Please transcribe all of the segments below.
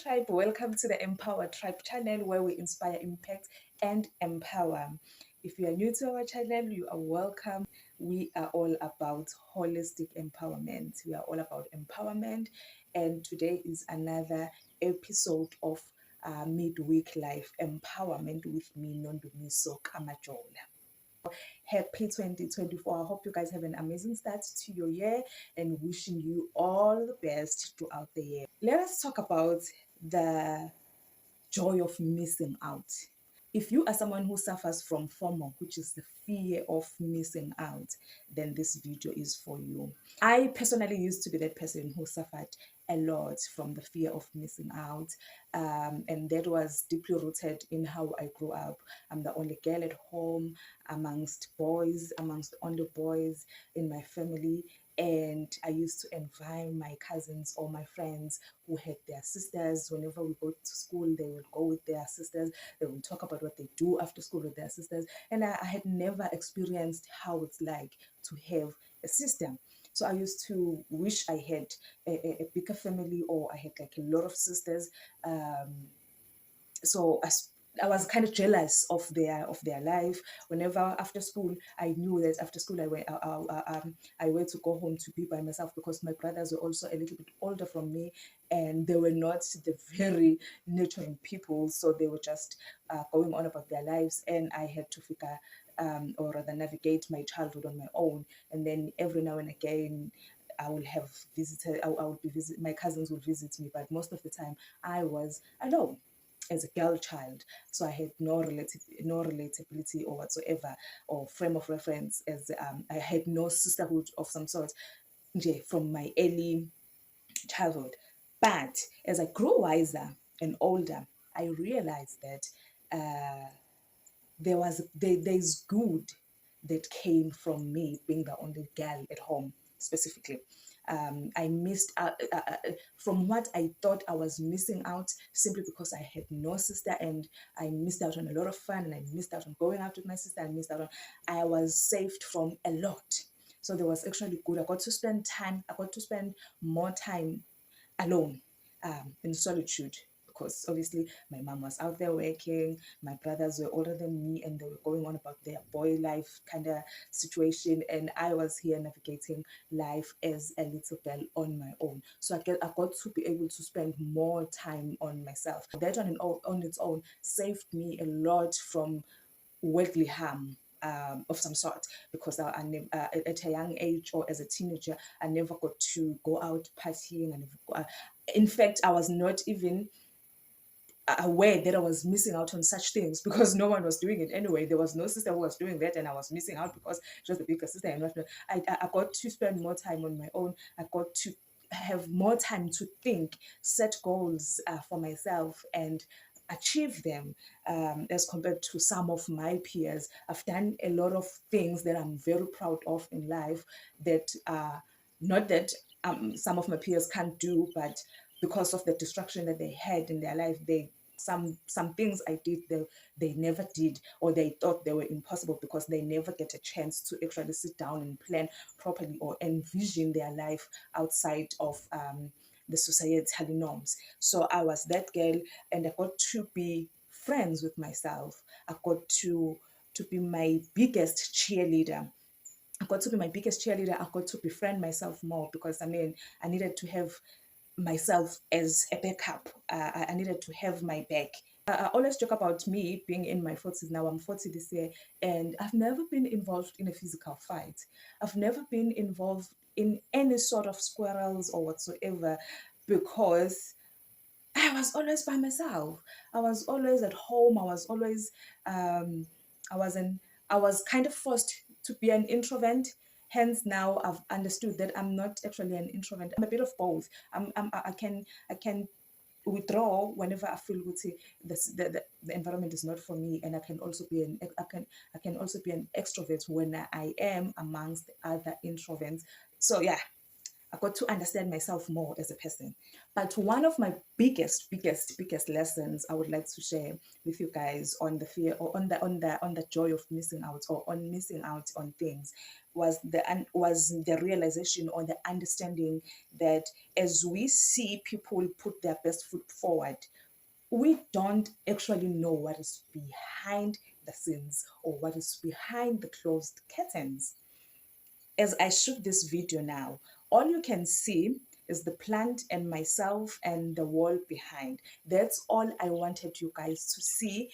Tribe. Welcome to the Empower Tribe channel where we inspire, impact, and empower. If you are new to our channel, you are welcome. We are all about holistic empowerment. We are all about empowerment, and today is another episode of Midweek Life Empowerment with me, Nondumiso Kamajola. Happy 2024. I hope you guys have an amazing start to your year and wishing you all the best throughout the year. Let us talk about the joy of missing out. If you are someone who suffers from FOMO, which is the fear of missing out, then this video is for you. I personally used to be that person who suffered a lot from the fear of missing out, and that was deeply rooted in how I grew up. I'm the only girl at home amongst boys, amongst only boys in my family, and I used to envy my cousins or my friends who had their sisters. Whenever we go to school, they would go with their sisters. They would talk about what they do after school with their sisters. And I had never experienced how it's like to have a sister. So I used to wish I had a bigger family, or I had like a lot of sisters. So I was kind of jealous of their life. Whenever after school, I knew that after school I went to go home to be by myself, because my brothers were also a little bit older from me, and they were not the very nurturing people. So they were just going on about their lives, and I had to figure or rather navigate my childhood on my own. And then every now and again, I will have visited. I would be visit. My cousins would visit me, but most of the time I was alone as a girl child. So I had no relatability or whatsoever, or frame of reference, as I had no sisterhood of some sort from my early childhood. But as I grew wiser and older, I realized that there's good that came from me being the only girl at home specifically. I missed out from what I thought I was missing out, simply because I had no sister, and I missed out on a lot of fun, and I missed out on going out with my sister. I was saved from a lot. So there was actually good. I got to spend more time alone, in solitude, because obviously my mom was out there working, my brothers were older than me, and they were going on about their boy life kind of situation, and I was here navigating life as a little girl on my own. So I got to be able to spend more time on myself. That on its own saved me a lot from worldly harm, of some sort, because at a young age, or as a teenager, I never got to go out partying. In fact, I was not even aware that I was missing out on such things, because no one was doing it anyway. There was no sister who was doing that, and I was missing out because she was the bigger sister. And whatnot. I got to spend more time on my own. I got to have more time to think, set goals for myself, and achieve them, as compared to some of my peers. I've done a lot of things that I'm very proud of in life, that not that some of my peers can't do, but because of the destruction that they had in their life, some things I did, they never did, or they thought they were impossible, because they never get a chance to actually sit down and plan properly or envision their life outside of the societal norms. So I was that girl, and I got to be friends with myself. I got to be my biggest cheerleader. I got to be my biggest cheerleader. I got to befriend myself more, because I needed to have myself as a backup. I needed to have my back. I always joke about me being in my 40s now. I'm 40 this year, and I've never been involved in a physical fight. I've never been involved in any sort of squirrels or whatsoever, because I was always by myself. I was always at home. Um, I wasn't, I was kind of forced to be an introvert. Hence, now I've understood that I'm not actually an introvert. I'm a bit of both. I can withdraw whenever I feel the environment is not for me, and I can also be an extrovert when I am amongst other introverts. So yeah, I got to understand myself more as a person. But one of my biggest lessons I would like to share with you guys on the fear, or on the joy of missing out, or on missing out on things, was the realization, or the understanding that as we see people put their best foot forward, we don't actually know what is behind the scenes, or what is behind the closed curtains. As I shoot this video now, all you can see is the plant and myself and the wall behind. That's all I wanted you guys to see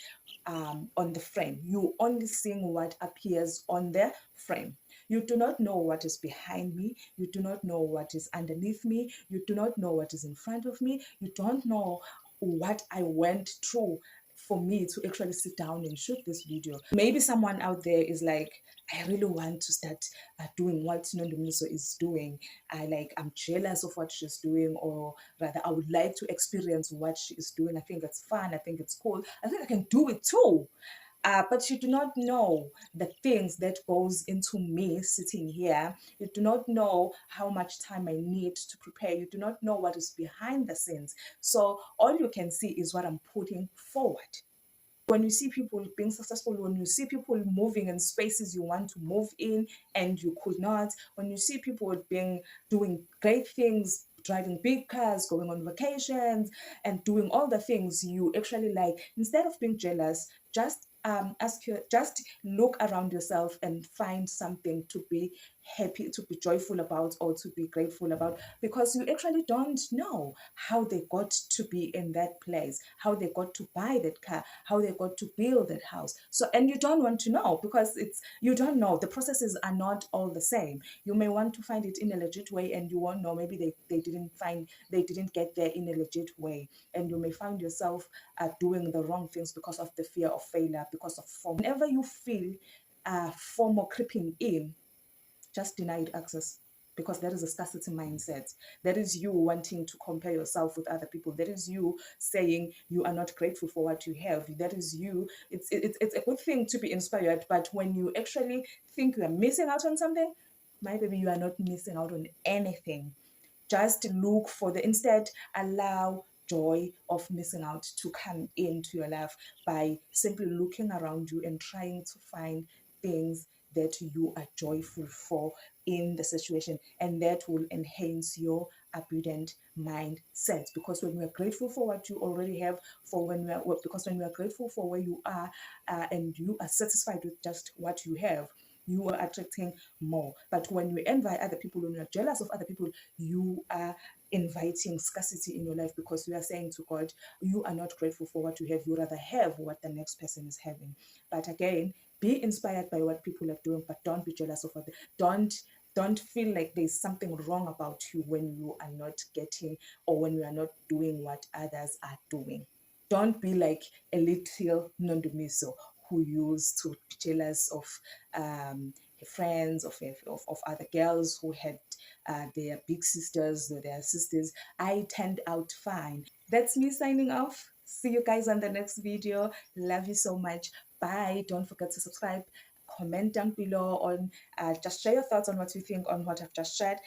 on the frame. You only seeing what appears on the frame. You do not know what is behind me. You do not know what is underneath me. You do not know what is in front of me. You don't know what I went through for me to actually sit down and shoot this video. Maybe someone out there is like, I really want to start doing what Nondumiso is doing. I'm jealous of what she's doing, or rather, I would like to experience what she is doing. I think it's fun. I think it's cool. I think I can do it too. But you do not know the things that goes into me sitting here. You do not know how much time I need to prepare. You do not know what is behind the scenes. So all you can see is what I'm putting forward. When you see people being successful, when you see people moving in spaces you want to move in and you could not, when you see people doing great things, driving big cars, going on vacations, and doing all the things you actually like, instead of being jealous, just look around yourself and find something to be happy, to be joyful about, or to be grateful about, because you actually don't know how they got to be in that place, how they got to buy that car, how they got to build that house. So, and you don't want to know, because you don't know, the processes are not all the same. You may want to find it in a legit way, and you won't know, maybe they didn't get there in a legit way, and you may find yourself doing the wrong things because of the fear of failure, because of FOMO. Whenever you feel FOMO creeping in, just denied access, because that is a scarcity mindset. That is you wanting to compare yourself with other people. That is you saying you are not grateful for what you have. That is you. It's a good thing to be inspired, but when you actually think you are missing out on something, my baby, you are not missing out on anything. Just look for instead, allow joy of missing out to come into your life by simply looking around you and trying to find things that you are joyful for in the situation, and that will enhance your abundant mindset. Because when we are grateful for what you already have, because when we are grateful for where you are, and you are satisfied with just what you have, you are attracting more. But when you envy other people, when you are jealous of other people, you are inviting scarcity in your life, because you are saying to God, you are not grateful for what you have. You rather have what the next person is having. But again, be inspired by what people are doing, but don't be jealous of other. Don't feel like there's something wrong about you when you are not getting, or when you are not doing what others are doing. Don't be like a little Nondumiso who used to be jealous of her friends, of other girls who had their big sisters or their sisters. I turned out fine. That's me signing off. See you guys on the next video. Love you so much. Bye. Don't forget to subscribe. Comment down below on, just share your thoughts on what you think on what I've just shared.